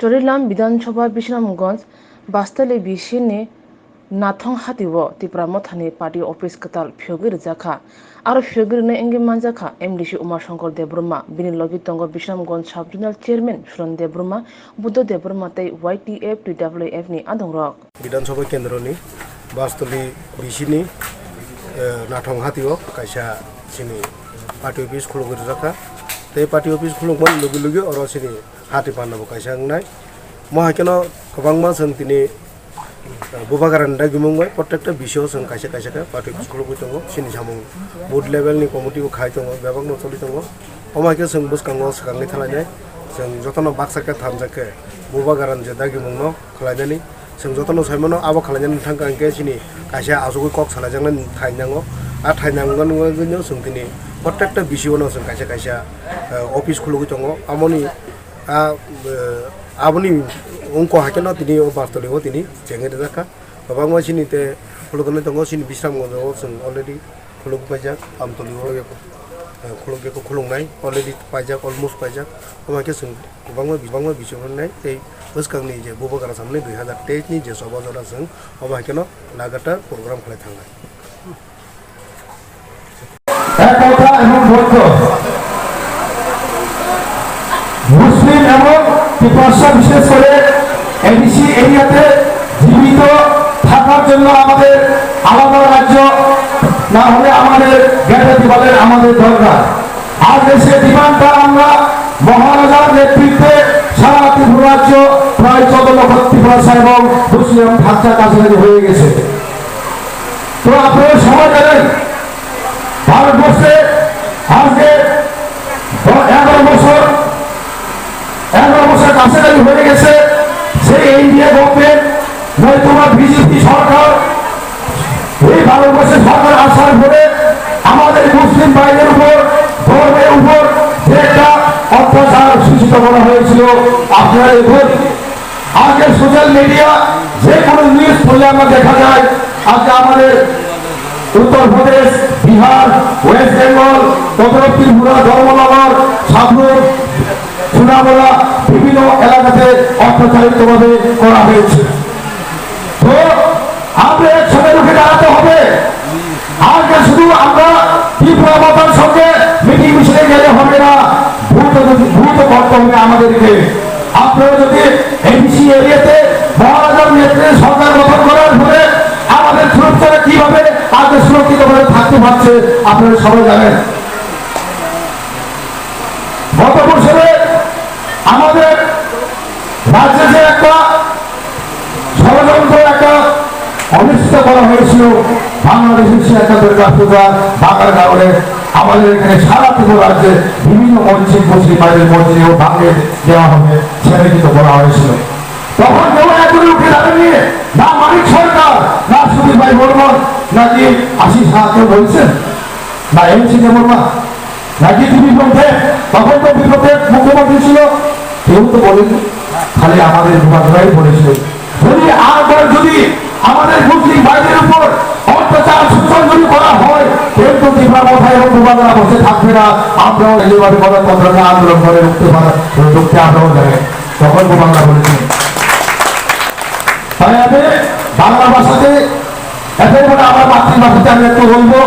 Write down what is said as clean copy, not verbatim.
চরিলাম বিধানসভা বিশ্বনাথগঞ্জ বাস্তালে বিশিনে নাথং হাতিও Tripura মথানি party office কতাল ফিয়गिरजाखा आरो फियगिरनो एंगे मानजाखा MDC Umashankar Debbarma बिनि लगी तंग बिश्रामगंज सब जुनाल चेयरमैन सुरन देब्रमा बुद्ध देब्रमा तै YTF TWF नि आदंरक विधानसभा केन्द्रनि बास्तली बिसिनि नाथं हातिओ कायसा सिनि पार्टी अफिस खुलुगिरजाखा तै पार्टी अफिस खुलुगमन लुगि लुगि अर सिनि हाति पान्नाबो कायसा नाय महाकेनो गोबांमा जों दिनै बुबागारान दा गिमुंबाय प्रत्येकटा बिषयाव जों कायसा कायसा पार्टी अफिस खुलुगि दङ सिनि सामुं बुथ लेभेलनि कमिटिखौ खाय दङ बेबाग नचलि दङ अमाके जों बुसकांगो सकांनि थालायनाय जों जतन बाक्साके थामजाके बुबागारान जे दा गिमुंनो खलायनानै जों जतन सायमनो आबा खलायनानै थांगांके सिनि कायसा आजुगै कक सालायजांना थायनांगो आ थायनांगोन गनो जों दिनै प्रत्येकटा बिषयावनो जों कायसा कायसा अफिस खुलुगि दङ आमनि आबनि अंक हाकेनो दिनै बास्तलिआव दिनै जेंगिरजाखा गोबां मानसिनि ते खुलुगनाय दङ सिनि बिश्रामगंजआव जों अलरेडि खुलुगबायजाक आमतलिआव खुलुगेखौ खुलुंनाय अलरेडि पाइजाक अलमोस्ट पाइजाक अमाके जों गोबां बिषयफोरनाय ते बोसकांनि जे बुबागारा सामने 2023 नि जे सभा जरा जों अमाकेनो लागातार प्रग्राम खालाय थांनाय একতা এবং বৌদ্ধ মুসলিম এবং ত্রিপুরা বিশেষ করে এমডিসি এরিয়াতে জীবিত থাকার জন্য আমাদের আলাদা রাজ্য না হলে আমাদের গ্যাটাতি বলেন আমাদের দরকার। আজ দেশে ডিমান্ডটা আমরা মহারাজার নেতৃত্বে সারা ত্রিপুরা রাজ্য প্রায় 14 লক্ষ ত্রিপুরা এবং মুসলিম ঢাকা কাছাকাছি হয়ে গেছে। তো আপনারা সবাই জানেন ভারতবর্ষে আজকে 11 বছর কাছাকাছি হয়ে গেছে সেই এনডিএ গভর্নমেন্ট নয়তো বিজেপি সরকার এই ভারতবর্ষের সরকার আসার পরে আমাদের মুসলিম ভাইদের উপর ধর্মের উপর যে একটা অত্যাচার সূচিত করা হয়েছিল আপনারা দেখুন আজকে সোশ্যাল মিডিয়া যে কোনো নিউজ পড়লে আমরা দেখা যায় আজকে আমাদের উত্তরপ্রদেশ বিহার ওয়েস্ট বেঙ্গল উত্তর ত্রিপুরা ধর্মনগর সাবরুম সুনামলা বিভিন্ন এলাকাতে অত্যাচারিতভাবে করা হয়েছে। তো আমরা একসাথে রুখে দাঁড়াতে হবে। আজকে শুধু আমরা ত্রিপুরা মাতার সঙ্গে মিটিং মিছিলে গেলে হবে না, ভূত করতে হবে আমাদেরকে। আপনারা যদি এমডিসি এরিয়াতে মহারাজার নেতৃত্বে সরকার গঠন করার ফলে আমাদের সুরক্ষারা কিভাবে আজকে সুরক্ষিতভাবে থাকতে পারছে আপনারা সবাই জানেন। গত বছরে আমাদের রাজ্যে যে একটা ষড়যন্ত্র একটা অনুষ্ঠিত করা হয়েছিল বাংলাদেশের সে একটা দুর্গা পূজা বাংলার কারণে আমাদের এখানে সারা ত্রিপুরা রাজ্যে বিভিন্ন মসজিদ মুসলিম ভাইদের মসজিদেও ভাঙে দেওয়া হবে ছেড়ে দিতে বলা হয়েছিল। তখন কেউ একজনে উঠে দাঁড়াননি, না মানিক সরকার, না সুদীপ ভাই বর্মন, নাকি আশিস শাহ কেউ বলছেন, না এমসি বর্মা, নাকি বিপ্লবের তখন তো বিপ্লবের মুখ্যমন্ত্রী ছিল, কেউ তো বলেনি, খালি আমাদের বিভাগরাই বলেছিল। যদি আমাদের মুসলিম ভাইদের উপর অত্যাচার শোষণ যদি করা হয় কেউ তো ত্রিপুরা মথায় এবং বিভাগরা বসে থাকবে না। আমরাও এইভাবে গণতন্ত্রকে আন্দোলন করে রুখতে আমরাও জানেন তখন বিভাগরা বলেছেন। তাই আমি বাংলা ভাষাতে একেবারে আমার মাতৃভাষাতে আমি একটু বলবো।